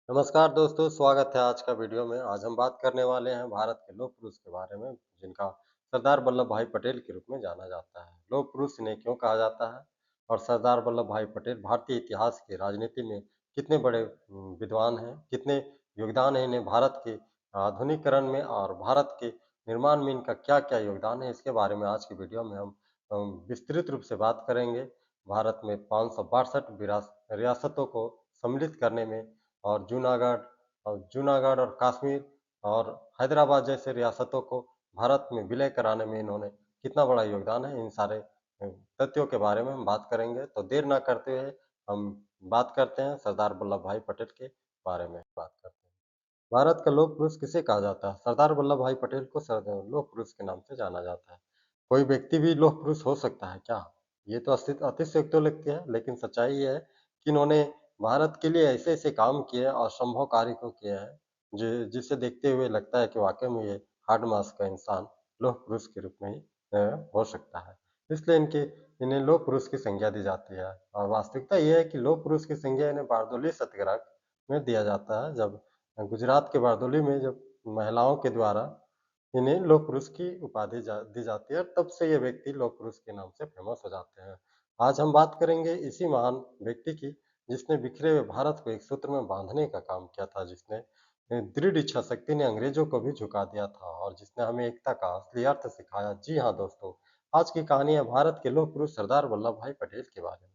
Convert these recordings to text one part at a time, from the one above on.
नमस्कार दोस्तों, स्वागत है आज का वीडियो में। आज हम बात करने वाले हैं भारत के लौह पुरुष के बारे में, जिनका सरदार वल्लभ भाई पटेल के रूप में जाना जाता है। लौह पुरुष इन्हें क्यों कहा जाता है और सरदार वल्लभ भाई पटेल भारतीय इतिहास की राजनीति में कितने बड़े विद्वान हैं, कितने योगदान है इन्हें भारत के आधुनिकीकरण में और भारत के निर्माण में इनका क्या-क्या योगदान है, इसके बारे में आज की वीडियो में हम विस्तृत रूप से बात करेंगे। भारत में 562 रियासतों को सम्मिलित करने में और जूनागढ़ और कश्मीर और हैदराबाद जैसे रियासतों को भारत में विलय कराने में इन्होंने कितना बड़ा योगदान है, इन सारे तथ्यों के बारे में हम बात करेंगे। तो देर ना करते हुए हम बात करते हैं सरदार वल्लभ भाई पटेल के बारे में बात करते हैं। भारत का लौह पुरुष किसे कहा जाता है? सरदार वल्लभ भाई पटेल को लौह पुरुष के नाम से जाना जाता है। कोई व्यक्ति भी लौह पुरुष हो सकता है क्या? ये तो अतिशयोक्ति लगती है, लेकिन सच्चाई ये है कि इन्होंने भारत के लिए ऐसे-ऐसे काम किए हैं, असंभव कार्य को किया है, जिसे देखते हुए लगता है कि वाक़ई में ये हाड़ माँस का इंसान लौह पुरुष के रूप में ही हो सकता है। इसलिए इन्हें लौह पुरुष की संज्ञा दी जाती है और वास्तविकता ये है कि लौह पुरुष की संज्ञा इन्हें बारदौली सत्याग्रह में दिया जाता है, जब गुजरात के बारदौली में जब महिलाओं के द्वारा इन्हें लौह पुरुष की उपाधि दी जाती है और तब से ये व्यक्ति लौह पुरुष के नाम से फेमस हो जाते हैं। आज हम बात करेंगे इसी महान व्यक्ति की, जिसने बिखरे हुए भारत को एक सूत्र में बांधने का काम किया था, जिसने दृढ़ इच्छा शक्ति ने अंग्रेजों को भी झुका दिया था और जिसने हमें एकता का असली अर्थ सिखाया। जी हाँ दोस्तों, आज की कहानी है भारत के लौह पुरुष सरदार वल्लभ भाई पटेल के बारे में।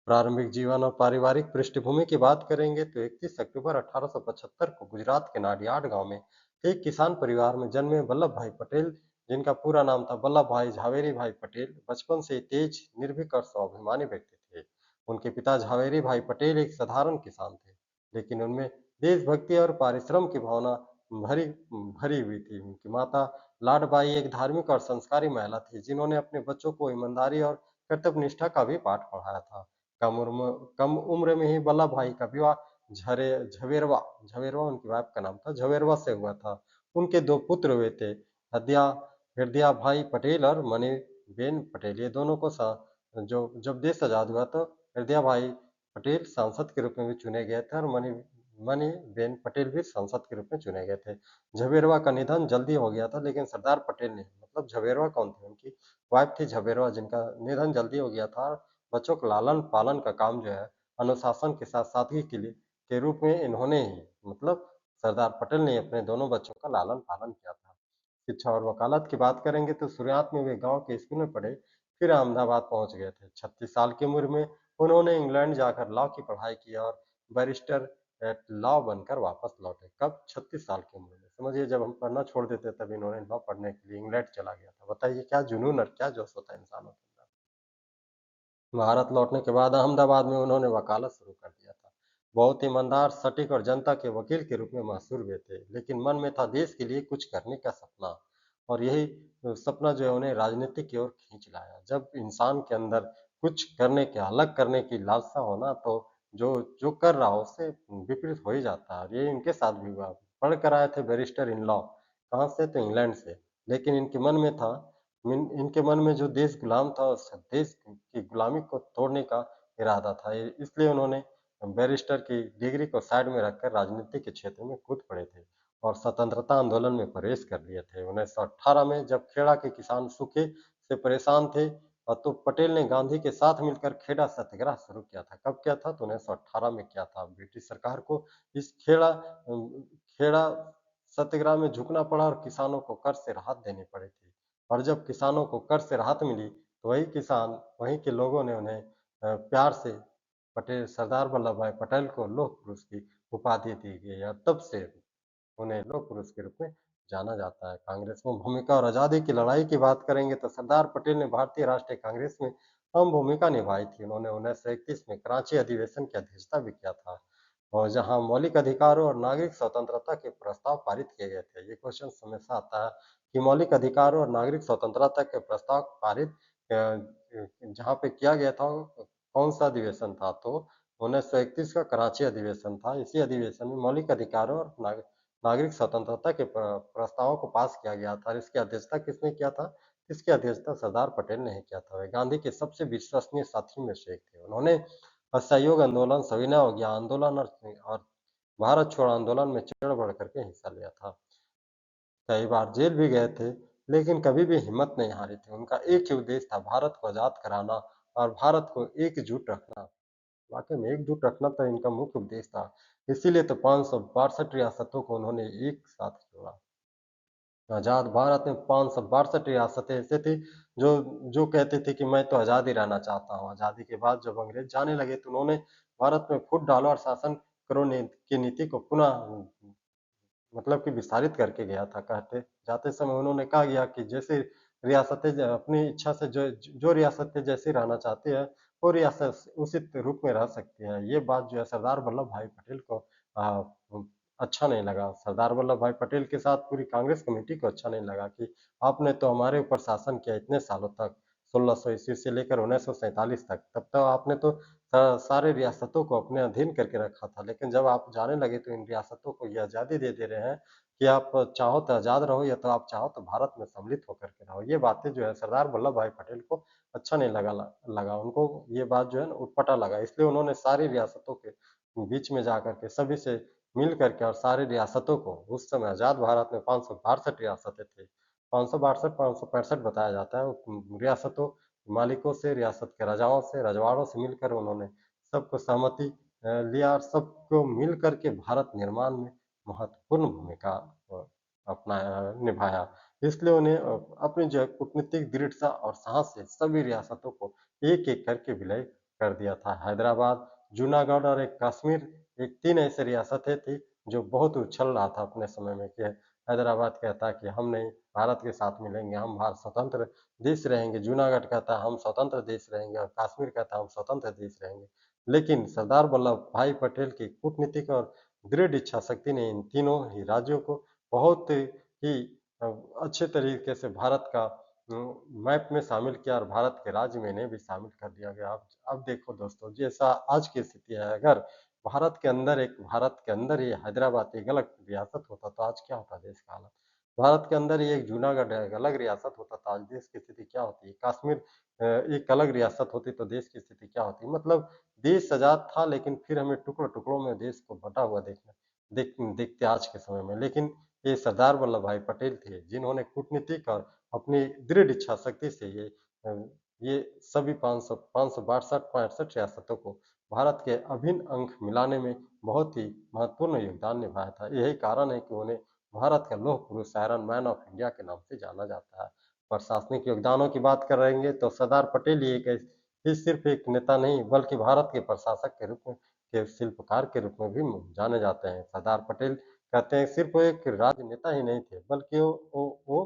प्रारंभिक जीवन और पारिवारिक पृष्ठभूमि की बात करेंगे तो 31 अक्टूबर 1875 को गुजरात के नाडियाड गांव में एक किसान परिवार में जन्मे वल्लभ भाई पटेल, जिनका पूरा नाम था वल्लभ भाई झावेरी भाई पटेल, बचपन से ही तेज, निर्भीक और स्वाभिमानी व्यक्ति थे। उनके पिता झावेरी भाई पटेल एक साधारण किसान थे, लेकिन उनमें देशभक्ति और परिश्रम की भावना भरी भरी हुई थी। उनकी माता लाडबाई एक धार्मिक और संस्कारी महिला थी, जिन्होंने अपने बच्चों को ईमानदारी और कर्तव्य निष्ठा का भी पाठ पढ़ाया था। कम उम्र में ही वल्लभ भाई का विवाह झरे झवेरवा झवेरवा उनकी वाइफ का नाम था, झवेरवा से हुआ था। उनके 2 पुत्र हुए थे, हृदया हृदया भाई पटेल और मणिबेन पटेल। ये दोनों को सा जो जब देश आज़ाद हुआ तो हृदया भाई पटेल सांसद के रूप में भी चुने गए थे और मणिबेन पटेल भी सांसद के रूप में चुने गए थे। झवेरवा का निधन जल्दी हो गया था, लेकिन सरदार पटेल ने, मतलब झवेरवा कौन थे? उनकी वाइफ थी झवेरवा, जिनका निधन जल्दी हो गया था। बच्चों के लालन-पालन का काम जो है, अनुशासन के साथ सादगी के रूप में इन्होंने ही, मतलब सरदार पटेल ने अपने दोनों बच्चों का लालन-पालन किया था। शिक्षा और वकालत की बात करेंगे तो शुरुआत में वे गाँव के स्कूल में पढ़े, फिर अहमदाबाद पहुँच गए थे। 36 साल की उम्र में उन्होंने इंग्लैंड जाकर लॉ की पढ़ाई की और बैरिस्टर एट लॉ बनकर वापस लौटे। कब? 36 साल की उम्र में। समझिए, जब हम पढ़ना छोड़ देते तब इन्होंने लॉ पढ़ने के लिए इंग्लैंड चला गया था। बताइए क्या जुनून और क्या जोश होता है इंसानों के अंदर। भारत लौटने के बाद अहमदाबाद में उन्होंने वकालत शुरू कर दिया था। बहुत ईमानदार, सटीक और जनता के वकील के रूप में मशहूर हुए थे, लेकिन मन में था देश के लिए कुछ करने का सपना। और यही सपना जो है उन्हें राजनीति की ओर खींच लाया। जब इंसान के अंदर कुछ करने के, अलग करने की लालसा हो ना, तो जो जो कर रहा हो उससे विपरीत हो ही जाता है और ये इनके साथ भी हुआ। पढ़ कर आए थे बैरिस्टर इन लॉ, कहाँ से? तो इंग्लैंड से। लेकिन इनके मन में था, इनके मन में जो देश गुलाम था, उस देश की गुलामी को तोड़ने का इरादा था। इसलिए उन्होंने बैरिस्टर की डिग्री को साइड में रखकर राजनीति के क्षेत्र में कूद पड़े थे और स्वतंत्रता आंदोलन में प्रवेश कर लिए थे। 1918 में जब खेड़ा के किसान सूखे से परेशान थे तो पटेल ने गांधी के साथ मिलकर खेड़ा सत्याग्रह शुरू किया था। कब किया था? तो 1918 में किया था। ब्रिटिश सरकार को इस खेड़ा सत्याग्रह में झुकना पड़ा और किसानों को कर से राहत देनी पड़ी थी। और जब किसानों को कर से राहत मिली, तो वहीं के लोगों ने उन्हें प्यार से पटेल सरदार वल्लभ भाई पटेल को लौह पुरुष की उपाधि दी गई और तब से उन्हें लौह पुरुष के रूप में जाना जाता है। कांग्रेस में भूमिका और आज़ादी की लड़ाई की बात करेंगे तो सरदार पटेल ने भारतीय राष्ट्रीय कांग्रेस में अहम भूमिका निभाई थी। उन्होंने 1931 में कराची अधिवेशन की अध्यक्षता भी किया था और जहां मौलिक अधिकारों और नागरिक स्वतंत्रता के प्रस्ताव पारित किए गए थे। ये क्वेश्चन हमेशा आता है कि मौलिक अधिकारों और नागरिक स्वतंत्रता के प्रस्ताव पारित जहाँ पे किया गया था, कौन सा अधिवेशन था? तो 1931 का कराची अधिवेशन था। इसी अधिवेशन में मौलिक अधिकारों और नागरिक स्वतंत्रता के प्रस्तावों को पास किया गया था और इसकी अध्यक्षता किसने किया था? इसकी अध्यक्षता सरदार पटेल ने ही किया था। वे गांधी के सबसे विश्वसनीय साथियों में से एक थे। उन्होंने असहयोग आंदोलन, सविनय अवज्ञा आंदोलन और भारत छोड़ो आंदोलन में चढ़ बढ़ करके हिस्सा लिया था। कई बार जेल भी गए थे, लेकिन कभी भी हिम्मत नहीं हारी थी। उनका एक ही उद्देश्य था, भारत को आज़ाद कराना और भारत को एकजुट रखना। वाक़ई में एकजुट रखना तो इनका मुख्य उद्देश्य था। इसीलिए तो 562 रियासतों को उन्होंने एक साथ जोड़ा। आज़ाद भारत में 562 रियासतें ऐसे थी जो जो कहती थी कि मैं तो आज़ाद ही रहना चाहता हूँ। आज़ादी के बाद जब अंग्रेज़ जाने लगे तो उन्होंने भारत में फुट डालो और शासन करो की नीति को पुनः मतलब कि विस्तारित करके गया था। कहते जाते समय उन्होंने कहा गया कि जैसे रियासतें अपनी इच्छा से जो रियासतें जैसी रहना चाहती है, वो रियासत उसी रूप में रह सकती है। ये बात जो है सरदार वल्लभ भाई पटेल को अ, अच्छा नहीं लगा। सरदार वल्लभ भाई पटेल के साथ पूरी कांग्रेस कमेटी को अच्छा नहीं लगा कि आपने तो हमारे ऊपर शासन किया इतने सालों तक, 1600 ईस्वी से लेकर 1947 तक। तब तो आपने तो सारे रियासतों को अपने अधीन करके रखा था, लेकिन जब आप जाने लगे तो इन रियासतों को ये आज़ादी दे रहे हैं कि आप चाहो तो आज़ाद रहो या तो आप चाहो तो भारत में सम्मिलित होकर के रहो। ये बातें जो है सरदार वल्लभ भाई पटेल को अच्छा नहीं लगा उनको ये बात जो है ना उटपटा लगा। इसलिए उन्होंने सारी रियासतों के बीच में जाकर के सभी से मिल करके और सारी रियासतों को उस समय आज़ाद भारत में 562 रियासतें थी। 562 565 बताया जाता है। रियासतों मालिकों से, रियासत के राजाओं से, रजवाड़ों से मिलकर उन्होंने सबको सहमति लिया और सबको मिल कर के भारत निर्माण में महत्वपूर्ण भूमिका अ, अपनाया निभाया। इसलिए उन्हें अपनी जो है कूटनीतिक दृढ़ता और साहस से सभी रियासतों को एक-एक करके विलय कर दिया था। हैदराबाद, जूनागढ़ और एक कश्मीर, एक 3 ऐसी रियासतें थी जो बहुत उछल रहा था अपने समय में कि हैदराबाद कहता कि हम नहीं भारत के साथ मिलेंगे, हम भारत स्वतंत्र देश रहेंगे। जूनागढ़ कहता हम स्वतंत्र देश रहेंगे और कश्मीर कहता हम स्वतंत्र देश रहेंगे। लेकिन सरदार वल्लभ भाई पटेल की कूटनीतिक और दृढ़ इच्छा शक्ति ने इन तीनों ही राज्यों को बहुत ही अ, अच्छे तरीके से भारत का मैप में शामिल किया और भारत के राज्य में इन्हें भी शामिल कर दिया गया। अब देखो दोस्तों, जैसा आज की स्थिति है, अगर भारत के अंदर ही हैदराबाद एक अलग रियासत होता तो आज क्या होता देश का हालत? भारत के अंदर ही एक जूनागढ़ एक अलग रियासत होता तो आज देश की स्थिति क्या होती? कश्मीर एक अलग रियासत होती तो देश की स्थिति क्या होती? मतलब देश आज़ाद था लेकिन फिर हमें टुकड़ों-टुकड़ों में देश को बँटा हुआ देखते आज के समय में। लेकिन ये सरदार वल्लभ भाई पटेल थे जिन्होंने कूटनीतिक और अपनी दृढ़ इच्छा शक्ति से अ, ये सभी 562 रियासतों को भारत के अभिन्न अंग मिलाने में बहुत ही महत्वपूर्ण योगदान निभाया था। यही कारण है कि उन्हें भारत का लौह पुरुष आयरन मैन ऑफ इंडिया के नाम से जाना जाता है। प्रशासनिक योगदानों की बात करेंगे तो सरदार पटेल ही ये सिर्फ एक नेता नहीं बल्कि भारत के प्रशासक के रूप में के शिल्पकार के रूप में भी जाने जाते हैं। सरदार पटेल कहते हैं सिर्फ वो एक राजनेता ही नहीं थे बल्कि वो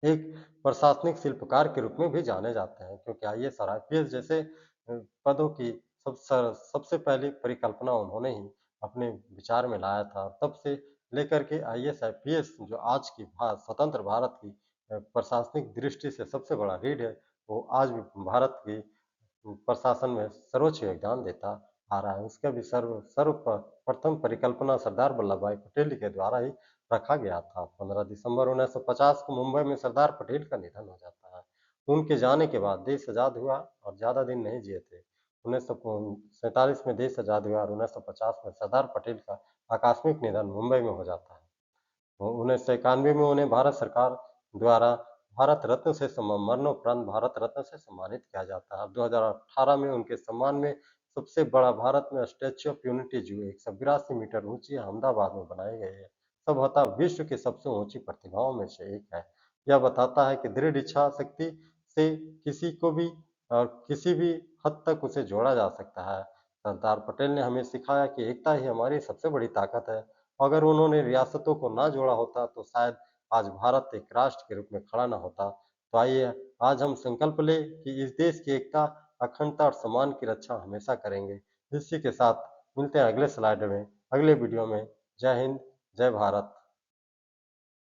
एक प्रशासनिक शिल्पकार के रूप में भी जाने जाते हैं क्योंकि आईएएस और आईपीएस जैसे पदों की सबसे पहली परिकल्पना उन्होंने ही अपने विचार में लाया था। तब से लेकर के आईएएस आईपीएस जो आज की स्वतंत्र भारत की प्रशासनिक दृष्टि से सबसे बड़ा रीढ़ है, वो आज भी भारत की प्रशासन में सर्वोच्च योगदान देता आ रहा है। उसका भी सर्वप्रथम परिकल्पना सरदार वल्लभ भाई पटेल के द्वारा ही रखा गया था। 15 दिसंबर 1950 को मुंबई में सरदार पटेल का निधन हो जाता है। उनके जाने के बाद देश आज़ाद हुआ और ज़्यादा दिन नहीं जिए थे। 1947 में देश आज़ाद हुआ और 1950 में सरदार पटेल का आकस्मिक निधन मुंबई में हो जाता है। 1991 में उन्हें भारत सरकार द्वारा भारत रत्न से मरणोपरांत भारत रत्न से सम्मानित किया जाता है। 2018 में उनके सम्मान में सबसे बड़ा भारत में स्टैच्यू ऑफ यूनिटी जो 182 मीटर ऊंची अहमदाबाद में बनाई गई है। संभवतः विश्व की सबसे ऊंची प्रतिमाओं में से एक है। यह बताता है कि दृढ़ इच्छा शक्ति से किसी को भी और किसी भी हद तक उसे जोड़ा जा सकता है। सरदार पटेल ने हमें सिखाया कि एकता ही हमारी सबसे बड़ी ताकत है। अगर उन्होंने रियासतों को ना जोड़ा होता तो शायद आज भारत एक राष्ट्र के रूप में खड़ा ना होता। तो आइए आज हम संकल्प लें कि इस देश की एकता, अखंडता और सम्मान की रक्षा हमेशा करेंगे। इसी के साथ मिलते हैं अगले स्लाइड में, अगले वीडियो में। जय हिंद, जय भारत।